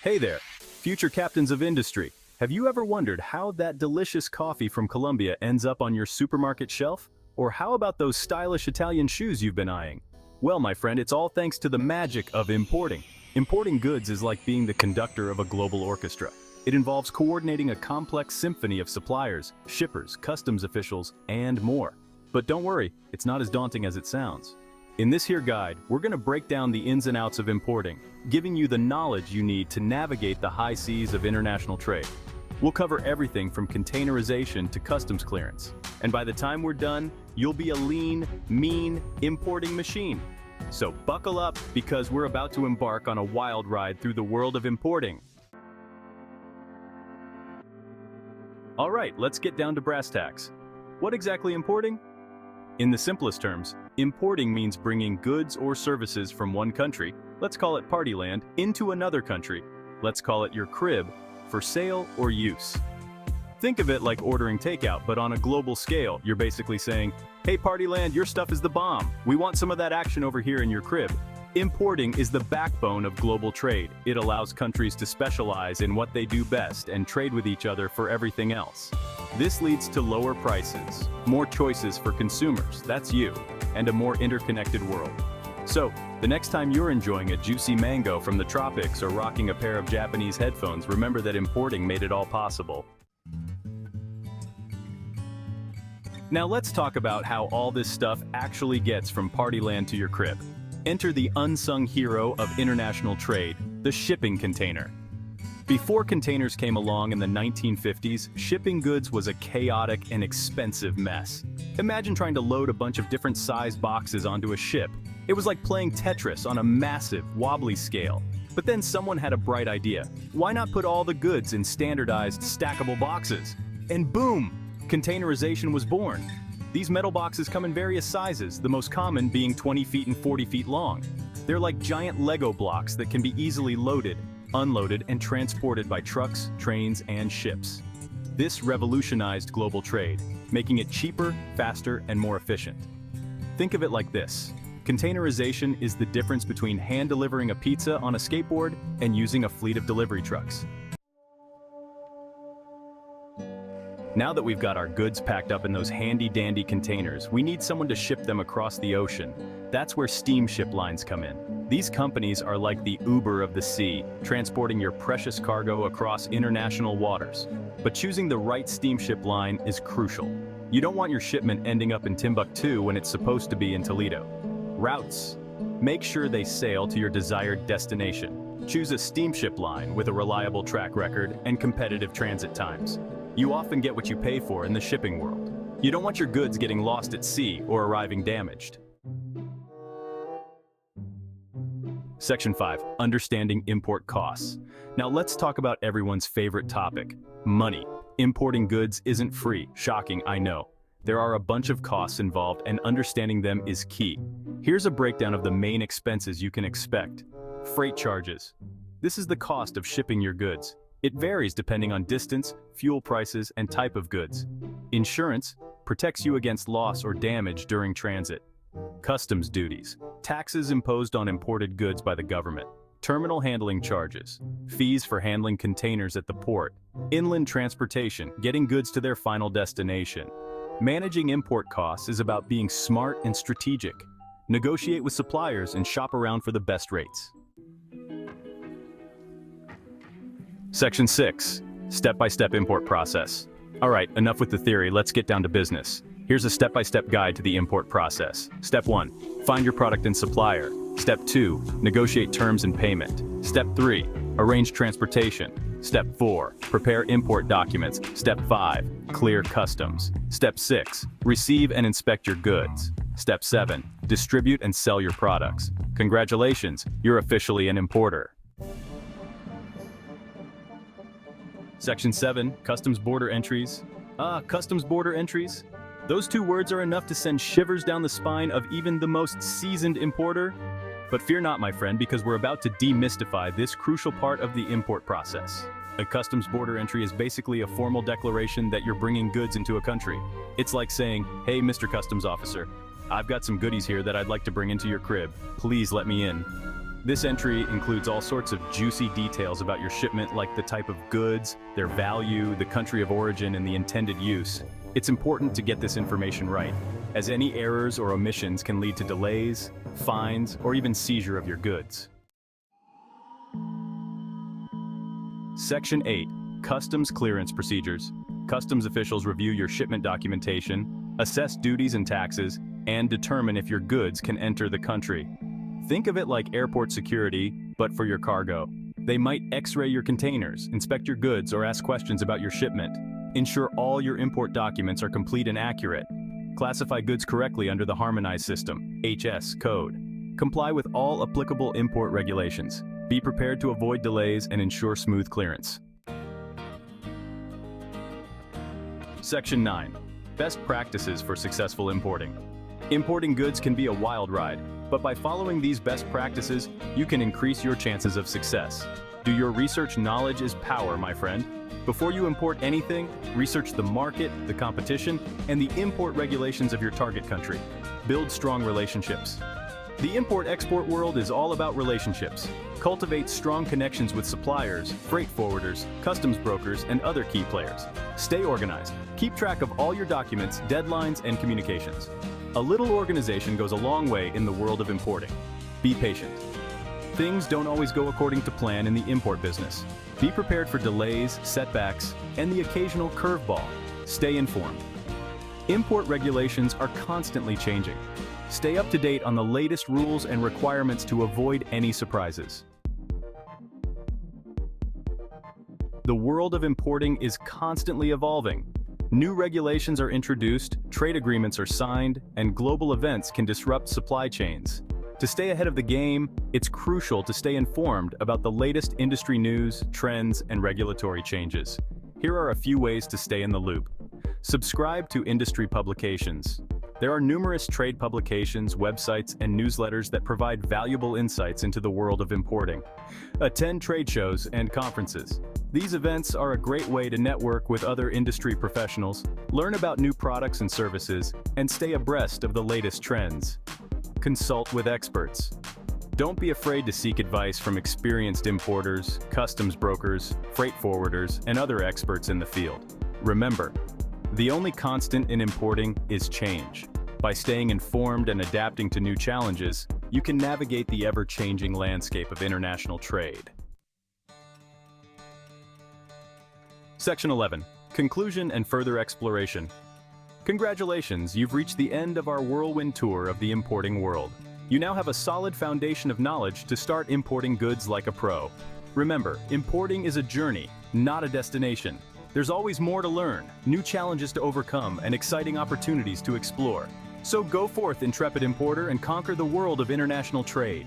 Hey there, future captains of industry. Have you ever wondered how that delicious coffee from Colombia ends up on your supermarket shelf? Or how about those stylish Italian shoes you've been eyeing? Well, my friend, it's all thanks to the magic of importing. Importing goods is like being the conductor of a global orchestra. It involves coordinating a complex symphony of suppliers, shippers, customs officials, and more. But don't worry, it's not as daunting as it sounds. In this here guide, we're going to break down the ins and outs of importing, giving you the knowledge you need to navigate the high seas of international trade. We'll cover everything from containerization to customs clearance. And by the time we're done, you'll be a lean, mean importing machine. So buckle up, because we're about to embark on a wild ride through the world of importing. All right, let's get down to brass tacks. What exactly importing? In the simplest terms, importing means bringing goods or services from one country, let's call it party land, into another country, let's call it your crib, for sale or use. Think of it like ordering takeout, but on a global scale. You're basically saying, hey party land, your stuff is the bomb. We want some of that action over here in your crib. Importing is the backbone of global trade. It allows countries to specialize in what they do best and trade with each other for everything else. This leads to lower prices, more choices for consumers, that's you, and a more interconnected world. So, the next time you're enjoying a juicy mango from the tropics or rocking a pair of Japanese headphones, remember that importing made it all possible. Now let's talk about how all this stuff actually gets from party land to your crib. Enter the unsung hero of international trade, the shipping container. Before containers came along in the 1950s, shipping goods was a chaotic and expensive mess. Imagine trying to load a bunch of different sized boxes onto a ship. It was like playing Tetris on a massive, wobbly scale. But then someone had a bright idea. Why not put all the goods in standardized, stackable boxes? And boom! Containerization was born. These metal boxes come in various sizes, the most common being 20 feet and 40 feet long. They're like giant Lego blocks that can be easily loaded, unloaded, and transported by trucks, trains, and ships. This revolutionized global trade, making it cheaper, faster, and more efficient. Think of it like this. Containerization is the difference between hand-delivering a pizza on a skateboard and using a fleet of delivery trucks. Now that we've got our goods packed up in those handy-dandy containers, we need someone to ship them across the ocean. That's where steamship lines come in. These companies are like the Uber of the sea, transporting your precious cargo across international waters. But choosing the right steamship line is crucial. You don't want your shipment ending up in Timbuktu when it's supposed to be in Toledo. Routes. Make sure they sail to your desired destination. Choose a steamship line with a reliable track record and competitive transit times. You often get what you pay for in the shipping world. You don't want your goods getting lost at sea or arriving damaged. Section 5. Understanding import costs. Now let's talk about everyone's favorite topic, money. Importing goods isn't free. Shocking, I know. There are a bunch of costs involved, and understanding them is key. Here's a breakdown of the main expenses you can expect. Freight charges. This is the cost of shipping your goods. It varies depending on distance, fuel prices, and type of goods. Insurance protects you against loss or damage during transit. Customs duties, taxes imposed on imported goods by the government. Terminal handling charges, fees for handling containers at the port. Inland transportation, getting goods to their final destination. Managing import costs is about being smart and strategic. Negotiate with suppliers and shop around for the best rates. Section 6. Step-by-step import process. All right, enough with the theory, let's get down to business. Here's a step-by-step guide to the import process. Step 1. Find your product and supplier. Step 2. Negotiate terms and payment. Step 3. Arrange transportation. Step 4. Prepare import documents. Step 5. Clear customs. Step 6. Receive and inspect your goods. Step 7. Distribute and sell your products. Congratulations, you're officially an importer. Section 7. Customs border entries. Customs border entries? Those two words are enough to send shivers down the spine of even the most seasoned importer. But fear not, my friend, because we're about to demystify this crucial part of the import process. A customs border entry is basically a formal declaration that you're bringing goods into a country. It's like saying, hey, Mr. Customs Officer, I've got some goodies here that I'd like to bring into your crib. Please let me in. This entry includes all sorts of juicy details about your shipment, like the type of goods, their value, the country of origin, and the intended use. It's important to get this information right, as any errors or omissions can lead to delays, fines, or even seizure of your goods. Section 8. Customs Clearance Procedures. Customs officials review your shipment documentation, assess duties and taxes, and determine if your goods can enter the country. Think of it like airport security, but for your cargo. They might X-ray your containers, inspect your goods, or ask questions about your shipment. Ensure all your import documents are complete and accurate. Classify goods correctly under the Harmonized System, HS, code. Comply with all applicable import regulations. Be prepared to avoid delays and ensure smooth clearance. Section 9. Best practices for successful importing. Importing goods can be a wild ride, but by following these best practices, you can increase your chances of success. Do your research. Knowledge is power, my friend. Before you import anything, research the market, the competition, and the import regulations of your target country. Build strong relationships. The import-export world is all about relationships. Cultivate strong connections with suppliers, freight forwarders, customs brokers, and other key players. Stay organized. Keep track of all your documents, deadlines, and communications. A little organization goes a long way in the world of importing. Be patient. Things don't always go according to plan in the import business. Be prepared for delays, setbacks, and the occasional curveball. Stay informed. Import regulations are constantly changing. Stay up to date on the latest rules and requirements to avoid any surprises. The world of importing is constantly evolving. New regulations are introduced, trade agreements are signed, and global events can disrupt supply chains. To stay ahead of the game, it's crucial to stay informed about the latest industry news, trends, and regulatory changes. Here are a few ways to stay in the loop. Subscribe to industry publications. There are numerous trade publications, websites, and newsletters that provide valuable insights into the world of importing. Attend trade shows and conferences. These events are a great way to network with other industry professionals, learn about new products and services, and stay abreast of the latest trends. Consult with experts. Don't be afraid to seek advice from experienced importers, customs brokers, freight forwarders, and other experts in the field. Remember, the only constant in importing is change. By staying informed and adapting to new challenges, you can navigate the ever-changing landscape of international trade. Section 11. Conclusion and further exploration. Congratulations, you've reached the end of our whirlwind tour of the importing world. You now have a solid foundation of knowledge to start importing goods like a pro. Remember, importing is a journey, not a destination. There's always more to learn, new challenges to overcome, and exciting opportunities to explore. So go forth, intrepid importer, and conquer the world of international trade.